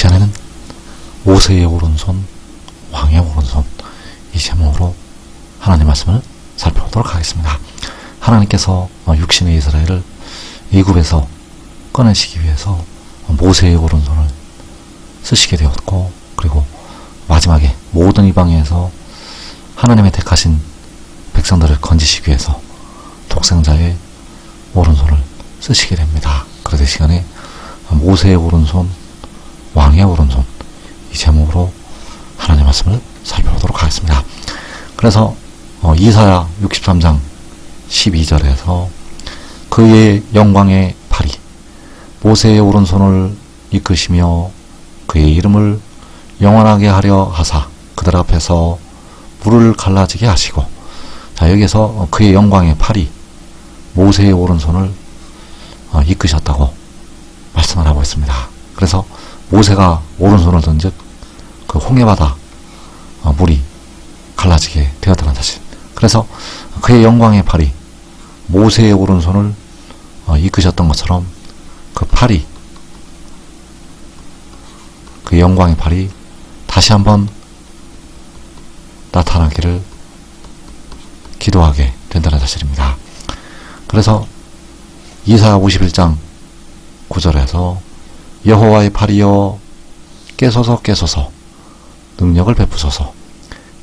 시간에는 모세의 오른손, 왕의 오른손, 이 제목으로 하나님 말씀을 살펴보도록 하겠습니다. 하나님께서 육신의 이스라엘을 애굽에서 꺼내시기 위해서 모세의 오른손을 쓰시게 되었고, 그리고 마지막에 모든 이방에서 하나님의 택하신 백성들을 건지시기 위해서 독생자의 오른손을 쓰시게 됩니다. 그래서 이 시간에 모세의 오른손, 왕의 오른손, 이 제목으로 하나님의 말씀을 살펴보도록 하겠습니다. 그래서 이사야 63장 12절에서 그의 영광의 팔이 모세의 오른손을 이끄시며 그의 이름을 영원하게 하려 하사 그들 앞에서 물을 갈라지게 하시고, 자, 여기서 그의 영광의 팔이 모세의 오른손을 이끄셨다고 말씀을 하고 있습니다. 그래서 모세가 오른손을 든즉 그 홍해바다 물이 갈라지게 되었다는 사실. 그래서 그의 영광의 팔이 모세의 오른손을 이끄셨던 것처럼 그 팔이, 그 영광의 팔이 다시 한번 나타나기를 기도하게 된다는 사실입니다. 그래서 이사야 51장 9절에서 여호와의 팔이여 깨소서 깨소서 능력을 베푸소서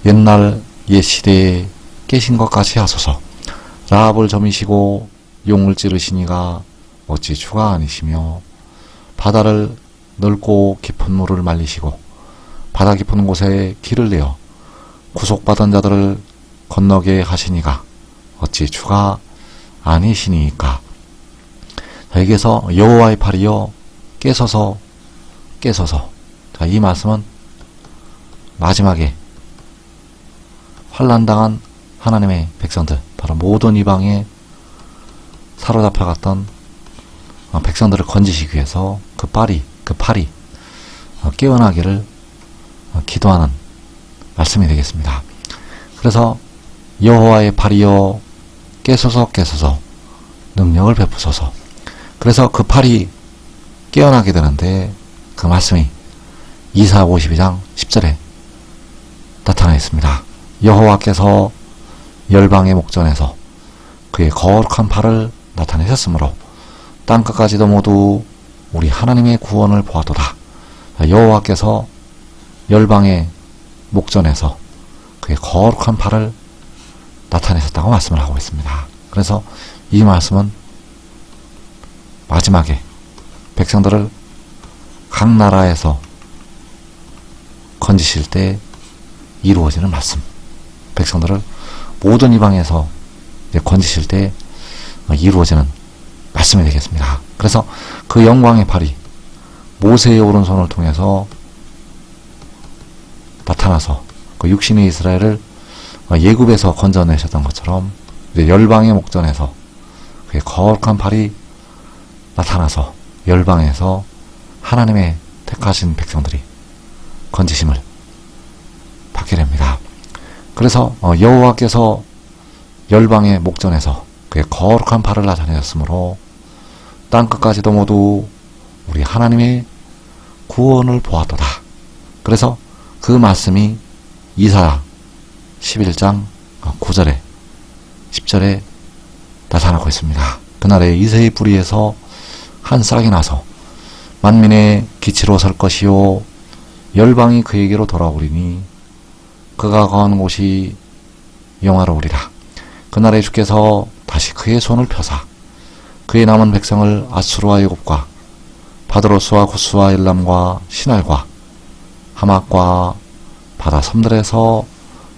옛날 옛 시대에 깨신 것 같이 하소서 라합을 점이시고 용을 찌르시니가 어찌 주가 아니시며 바다를 넓고 깊은 물을 말리시고 바다 깊은 곳에 길을 내어 구속받은 자들을 건너게 하시니가 어찌 주가 아니시니까. 자, 여기에서 여호와의 팔이여 깨서서 깨서서. 자, 이 말씀은 마지막에 환난당한 하나님의 백성들, 바로 모든 이방에 사로잡혀갔던 백성들을 건지시기 위해서 그 팔이 깨어나기를 기도하는 말씀이 되겠습니다. 그래서 여호와의 팔이여 깨소서 깨소서 능력을 베푸소서. 그래서 그 팔이 깨어나게 되는데 그 말씀이 이사야 52장 10절에 나타나 있습니다. 여호와께서 열방의 목전에서 그의 거룩한 팔을 나타내셨으므로 땅끝까지도 모두 우리 하나님의 구원을 보았도다. 여호와께서 열방의 목전에서 그의 거룩한 팔을 나타내셨다고 말씀을 하고 있습니다. 그래서 이 말씀은 마지막에 백성들을 각 나라에서 건지실 때 이루어지는 말씀, 백성들을 모든 이방에서 건지실 때 이루어지는 말씀이 되겠습니다. 그래서 그 영광의 팔이 모세의 오른손을 통해서 나타나서 그 육신의 이스라엘을 애굽에서 건져내셨던 것처럼 이제 열방의 목전에서 그의 거룩한 팔이 나타나서 열방에서 하나님의 택하신 백성들이 건지심을 받게 됩니다. 그래서 여호와께서 열방의 목전에서 그의 거룩한 팔을 나타내셨으므로 땅끝까지도 모두 우리 하나님의 구원을 보았도다. 그래서 그 말씀이 이사야 11장 9절에 10절에 나타나고 있습니다. 그날에 이새의 뿌리에서 한 싹이 나서 만민의 기치로 설 것이요 열방이 그에게로 돌아오리니 그가 거하는 곳이 영화로우리라. 그날에 주께서 다시 그의 손을 펴사 그의 남은 백성을 아수르와 애굽과 바드로스와 구스와 엘람과 시날과 하맛과 바다 섬들에서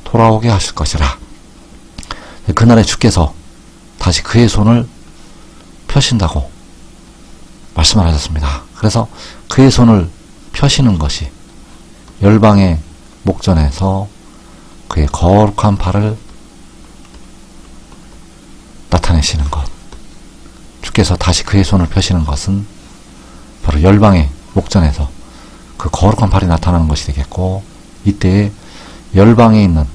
돌아오게 하실 것이라. 그날에 주께서 다시 그의 손을 펴신다고 말씀을 하셨습니다. 그래서 그의 손을 펴시는 것이 열방의 목전에서 그의 거룩한 팔을 나타내시는 것, 주께서 다시 그의 손을 펴시는 것은 바로 열방의 목전에서 그 거룩한 팔이 나타나는 것이 되겠고, 이때에 열방에 있는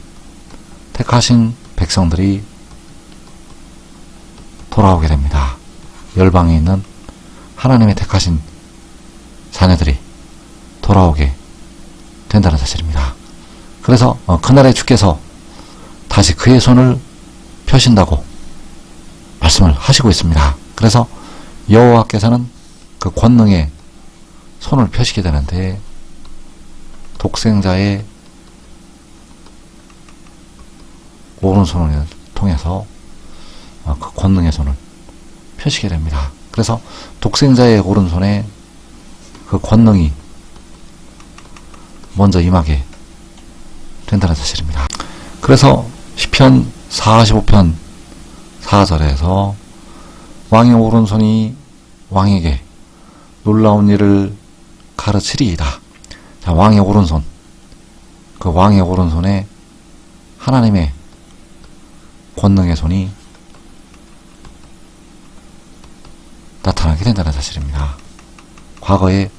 택하신 백성들이 돌아오게 됩니다. 열방에 있는 하나님의 택하신 자녀들이 돌아오게 된다는 사실입니다. 그래서 그날에 주께서 다시 그의 손을 펴신다고 말씀을 하시고 있습니다. 그래서 여호와께서는 그 권능의 손을 펴시게 되는데 독생자의 오른손을 통해서 그 권능의 손을 펴시게 됩니다. 그래서 독생자의 오른손에 그 권능이 먼저 임하게 된다는 사실입니다. 그래서 시편 45편 4절에서 왕의 오른손이 왕에게 놀라운 일을 가르치리이다. 자, 왕의 오른손, 그 왕의 오른손에 하나님의 권능의 손이 나타나게 된다는 사실입니다. 과거에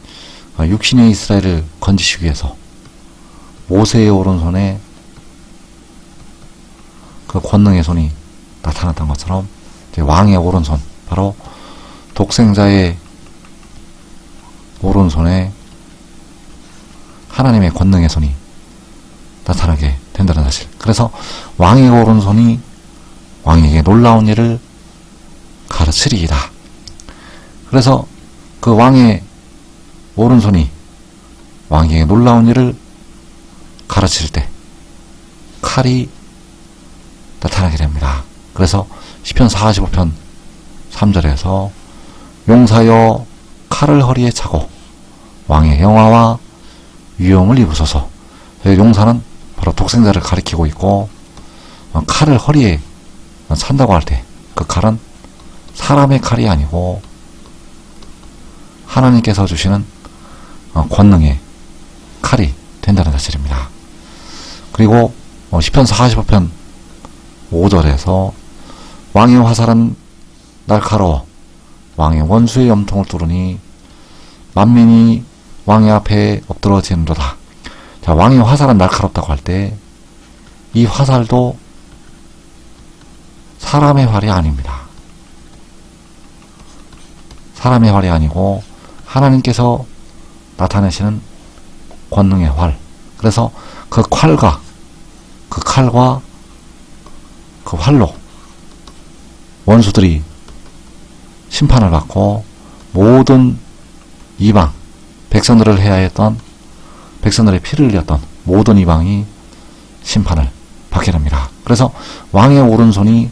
육신의 이스라엘을 건지시기 위해서 모세의 오른손에 그 권능의 손이 나타났던 것처럼 이제 왕의 오른손, 바로 독생자의 오른손에 하나님의 권능의 손이 나타나게 된다는 사실. 그래서 왕의 오른손이 왕에게 놀라운 일을 가르치리이다. 그래서 그 왕의 오른손이 왕에게 놀라운 일을 가르칠 때 칼이 나타나게 됩니다. 그래서 시편 45편 3절에서 용사여 칼을 허리에 차고 왕의 영화와 위엄을 입으소서. 용사는 바로 독생자를 가리키고 있고, 칼을 허리에 찬다고 할 때 그 칼은 사람의 칼이 아니고 하나님께서 주시는 권능의 칼이 된다는 사실입니다. 그리고 시편 45편 5절에서 왕의 화살은 날카로워 왕의 원수의 염통을 뚫으니 만민이 왕의 앞에 엎드러지는도다. 자, 왕의 화살은 날카롭다고 할 때 이 화살도 사람의 활이 아닙니다. 사람의 활이 아니고 하나님께서 나타내시는 권능의 활. 그래서 그 칼과 그 활로 원수들이 심판을 받고 모든 이방, 백성들을 해야 했던, 백성들의 피를 흘렸던 모든 이방이 심판을 받게 됩니다. 그래서 왕의 오른손이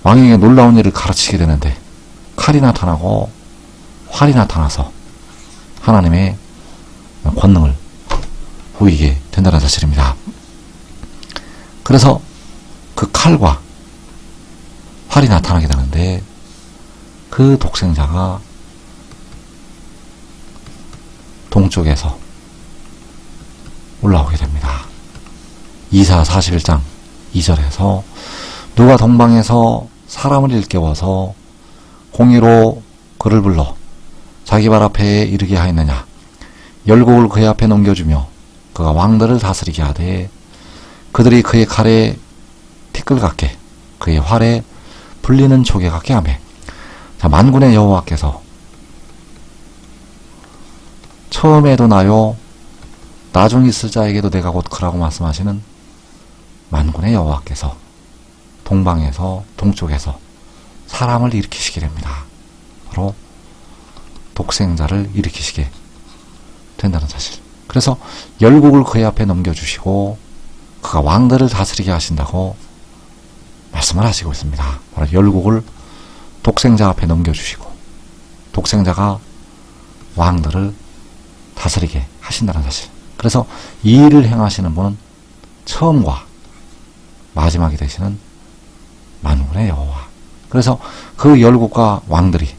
왕에게 놀라운 일을 가르치게 되는데 칼이 나타나고 활이 나타나서 하나님의 권능을 보이게 된다는 사실입니다. 그래서 그 칼과 활이 나타나게 되는데 그 독생자가 동쪽에서 올라오게 됩니다. 이사 41장 2절에서 누가 동방에서 사람을 일깨워서 공의로 그를 불러 자기 발 앞에 이르게 하였느냐. 열국을 그의 앞에 넘겨주며 그가 왕들을 다스리게 하되 그들이 그의 칼에 티끌 같게 그의 활에 불리는 조개 같게 하며. 자, 만군의 여호와께서 처음에도 나요 나중 있을 자에게도 내가 곧 그라고 말씀하시는 만군의 여호와께서 동방에서 동쪽에서 사람을 일으키시게 됩니다. 바로 독생자를 일으키시게 된다는 사실. 그래서 열국을 그의 앞에 넘겨주시고 그가 왕들을 다스리게 하신다고 말씀을 하시고 있습니다. 바로 열국을 독생자 앞에 넘겨주시고 독생자가 왕들을 다스리게 하신다는 사실. 그래서 이 일을 행하시는 분은 처음과 마지막이 되시는 만군의 여호와. 그래서 그 열국과 왕들이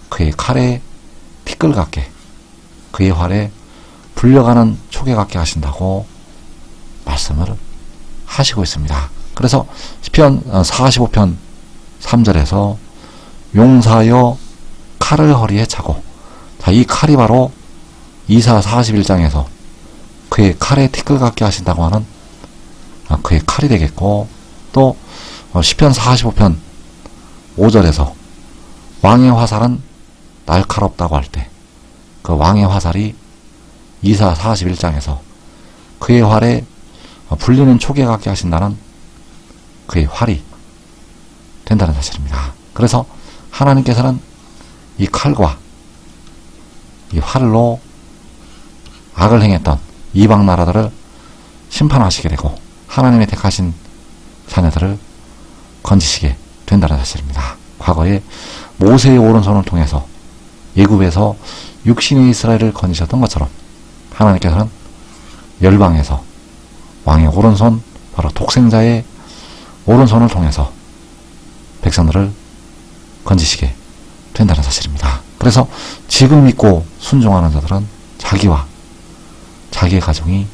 그의 칼에 티끌 같게 그의 활에 불려가는 초계 같게 하신다고 말씀을 하시고 있습니다. 그래서 시편 45편 3절에서 용사여 칼을 허리에 차고. 자, 이 칼이 바로 이사 41장에서 그의 칼에 티끌 같게 하신다고 하는 그의 칼이 되겠고, 또 시편 45편 5절에서 왕의 화살은 날카롭다고 할 때 그 왕의 화살이 이사 41장에서 그의 활에 불리는 촉에 같게 하신다는 그의 활이 된다는 사실입니다. 그래서 하나님께서는 이 칼과 이 활로 악을 행했던 이방 나라들을 심판하시게 되고 하나님의 택하신 자녀들을 건지시게 된다는 사실입니다. 과거에 모세의 오른손을 통해서 애굽에서 육신의 이스라엘을 건지셨던 것처럼 하나님께서는 열방에서 왕의 오른손, 바로 독생자의 오른손을 통해서 백성들을 건지시게 된다는 사실입니다. 그래서 지금 믿고 순종하는 자들은 자기와 자기의 가정이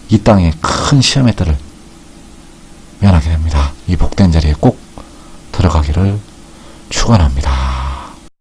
이 땅의 큰 시험의 뜰을 면하게 됩니다. 이 복된 자리에 꼭 들어가기를 축원합니다.